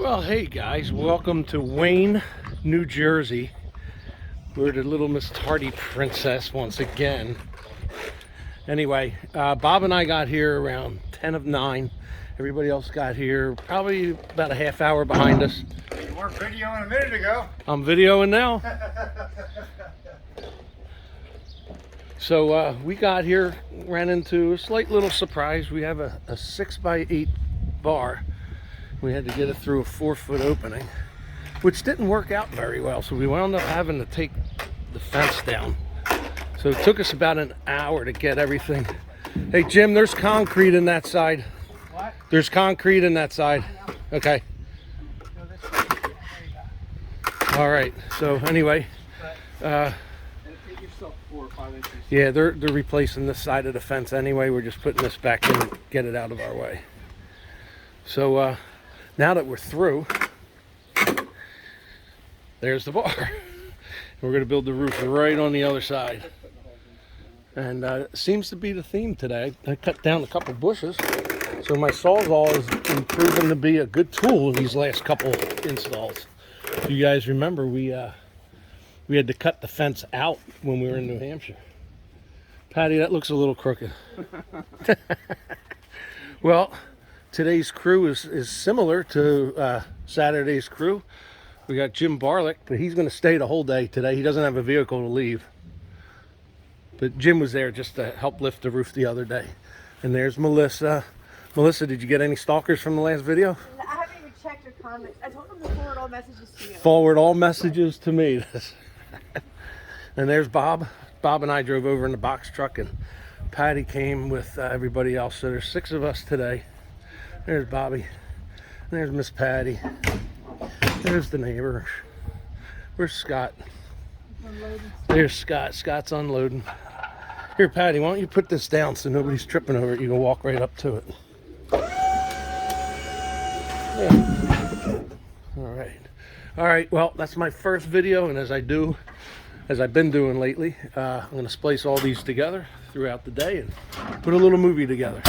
Well, hey guys, welcome to Wayne, New Jersey. We're the little Miss Tardy princess once again. Anyway, Bob and I got here around 10 of 9. Everybody else got here probably about a half hour behind us. You weren't videoing a minute ago. I'm videoing now. So we got here, ran into a slight little surprise. We have a 6x8 bar. We had to get it through a 4-foot opening, which didn't work out very well. So we wound up having to take the fence down. So it took us about an hour to get everything. Hey Jim, there's concrete in that side. What? There's concrete in that side. Okay. All right. So anyway, yeah, they're replacing this side of the fence anyway. We're just putting this back in and get it out of our way. So now that we're through, there's the bar. We're going to build the roof right on the other side. And it seems to be the theme today. I cut down a couple bushes. So my Sawzall has been proven to be a good tool in these last couple installs. If you guys remember, we had to cut the fence out when we were in New Hampshire. Patty, that looks a little crooked. Well, today's crew is similar to Saturday's crew. We got Jim Barlick, but he's going to stay the whole day today. He doesn't have a vehicle to leave. But Jim was there just to help lift the roof the other day. And there's Melissa. Melissa, did you get any stalkers from the last video? I haven't even checked your comments. I told them to forward all messages to you. Forward all messages to me. And there's Bob. Bob and I drove over in the box truck, and Patty came with everybody else. So there's 6 of us today. There's Bobby. There's Miss Patty. There's the neighbor. Where's Scott? There's Scott. Scott's unloading. Here, Patty, why don't you put this down so nobody's tripping over it? You can walk right up to it. Yeah. All right. Well, that's my first video, and as I've been doing lately, I'm going to splice all these together throughout the day and put a little movie together.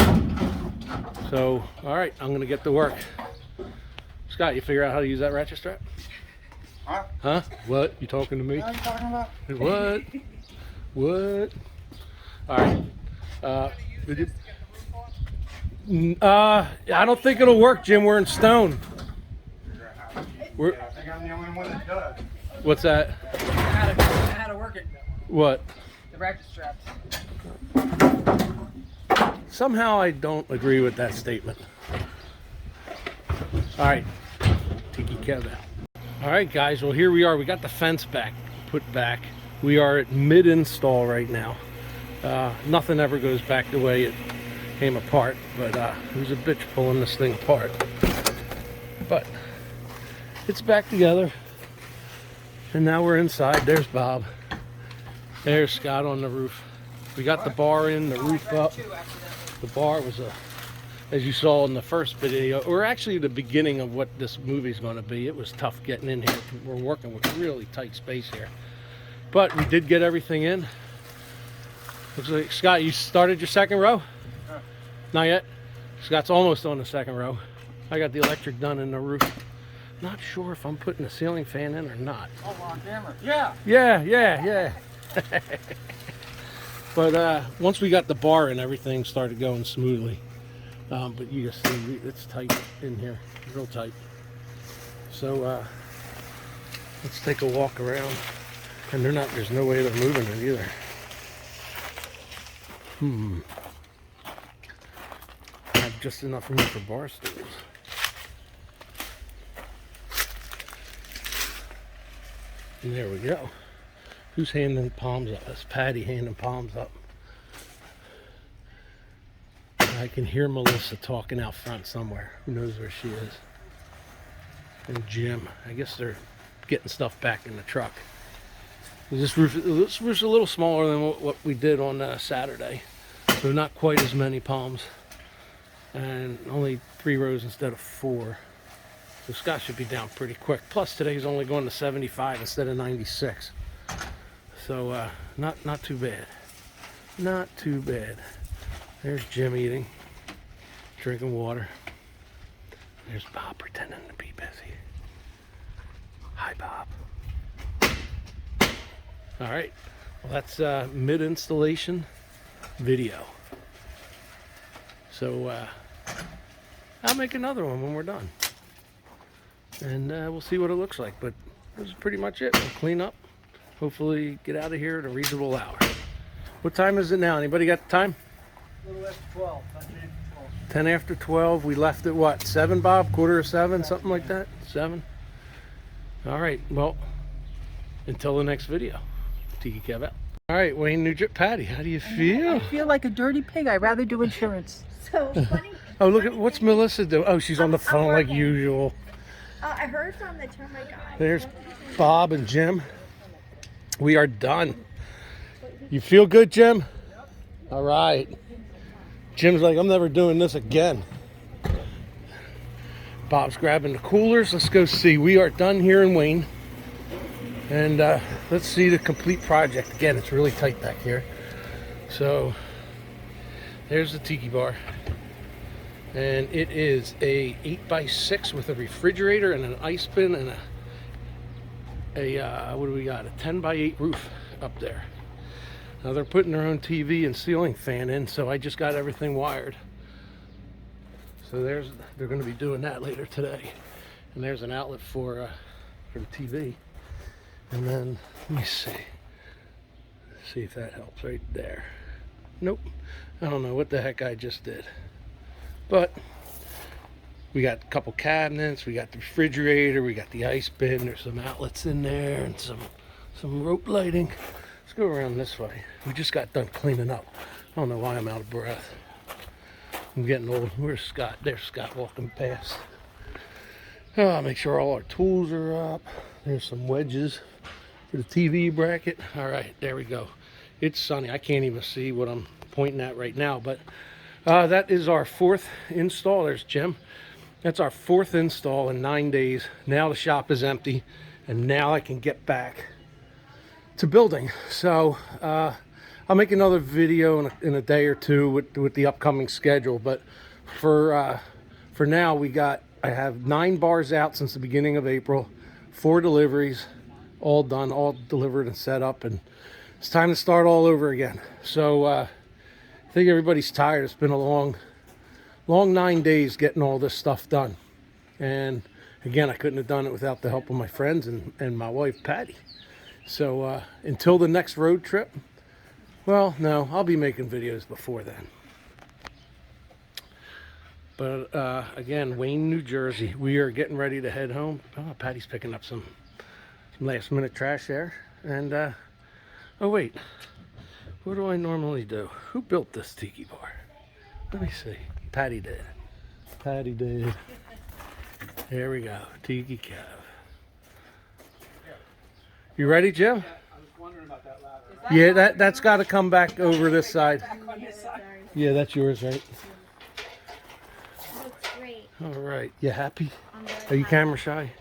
So, all right, I'm going to get to work. Scott, you figure out how to use that ratchet strap? Huh? Huh? What? You talking to me? What are you talking about? What? What? All right. I don't think it'll work, Jim. We're in stone. I think I'm the only one that does. What's that? I know how to work it. What? The ratchet straps. Somehow I don't agree with that statement. All right. Tiki Kevin. All right, guys. Well, here we are. We got the fence put back. We are at mid-install right now. Nothing ever goes back the way it came apart, but it was a bitch pulling this thing apart. But it's back together, and now we're inside. There's Bob. There's Scott on the roof. We got the bar in, the roof up. The bar was as you saw in the first video, or actually the beginning of what this movie's going to be. It was tough getting in here. We're working with really tight space here, but we did get everything in. Looks like, Scott, you started your second row? Not yet? Scott's almost on the second row. I got the electric done in the roof. Not sure if I'm putting a ceiling fan in or not. Oh, we're on camera. Yeah. Yeah. But once we got the bar in, everything started going smoothly. But you just see it's tight in here, real tight. So let's take a walk around. And there's no way they're moving it either. I have just enough room for bar stools. And there we go. Who's handing palms up? That's Patty handing palms up. I can hear Melissa talking out front somewhere. Who knows where she is? And Jim. I guess they're getting stuff back in the truck. This roof's a little smaller than what we did on Saturday. So not quite as many palms. And only 3 rows instead of 4. So Scott should be down pretty quick. Plus today's only going to 75 instead of 96. So not too bad. Not too bad. There's Jim eating, drinking water. There's Bob pretending to be busy All right. Well, that's mid-installation video. So I'll make another one when we're done. And we'll see what it looks like. But this is pretty much it. We'll clean up. Hopefully get out of here at a reasonable hour. What time is it now? Anybody got the time? A little after 12. 10 after 12. We left at what? 7, Bob? Quarter of 7? Something like that? 7? All right. Well, until the next video. Tiki Kev out. All right, Wayne Nugent, Patty, how do you feel? I feel like a dirty pig. I'd rather do insurance. So funny. Oh, look at what's Melissa doing? Oh, she's on the phone like working. usual. I heard from the termite guy. There's Bob and Jim. We are done. You feel good, Jim? All right. Jim's like, I'm never doing this again. Bob's grabbing the coolers. Let's go see. We are done here in Wayne. And let's see the complete project. Again, it's really tight back here. So there's the tiki bar. And it is a 8x6 with a refrigerator and an ice bin and a what do we got? A 10x8 roof up there. Now they're putting their own TV and ceiling fan in, so I just got everything wired. So they're going to be doing that later today. And there's an outlet for the TV. And then let me see if that helps right there. Nope, I don't know what the heck I just did. But we got a couple cabinets, we got the refrigerator, we got the ice bin, there's some outlets in there and some rope lighting. Let's go around this way. We just got done cleaning up. I don't know why I'm out of breath. I'm getting old. Where's Scott? There's Scott walking past. Make sure all our tools are up. There's some wedges for the TV bracket. All right, there we go. It's sunny. I can't even see what I'm pointing at right now, but that is our 4th install. There's Jim. That's our 4th install in 9 days. Now the shop is empty, and now I can get back to building. So I'll make another video in a day or two with the upcoming schedule. But for now, I have 9 bars out since the beginning of April, 4 deliveries, all done, all delivered and set up, and it's time to start all over again. So I think everybody's tired. It's been a long 9 days getting all this stuff done. And again, I couldn't have done it without the help of my friends and my wife, Patty. So until the next road trip, well, no, I'll be making videos before then. But again, Wayne, New Jersey, we are getting ready to head home. Oh, Patty's picking up some last minute trash there. And oh wait, what do I normally do? Who built this tiki bar? Let me see. Patty did. Patty did. There we go. Tiki Kev. You ready, Jim? I was wondering about that ladder. Yeah, that's got to come back over this side. Back on this side. Yeah, that's yours, right? Looks great. All right. You happy? I'm very Are you happy. camera shy?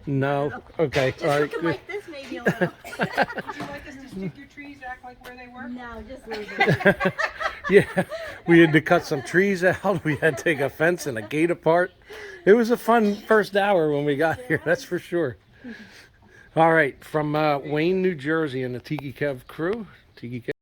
No. Okay. Just All right. looking Good. like this, maybe a little. Would you like us to stick your trees act like where they were? No, just leave it. Yeah, we had to cut some trees out. We had to take a fence and a gate apart. It was a fun first hour when we got here, that's for sure. All right, from Wayne, New Jersey, and the Tiki Kev crew. Tiki Kev.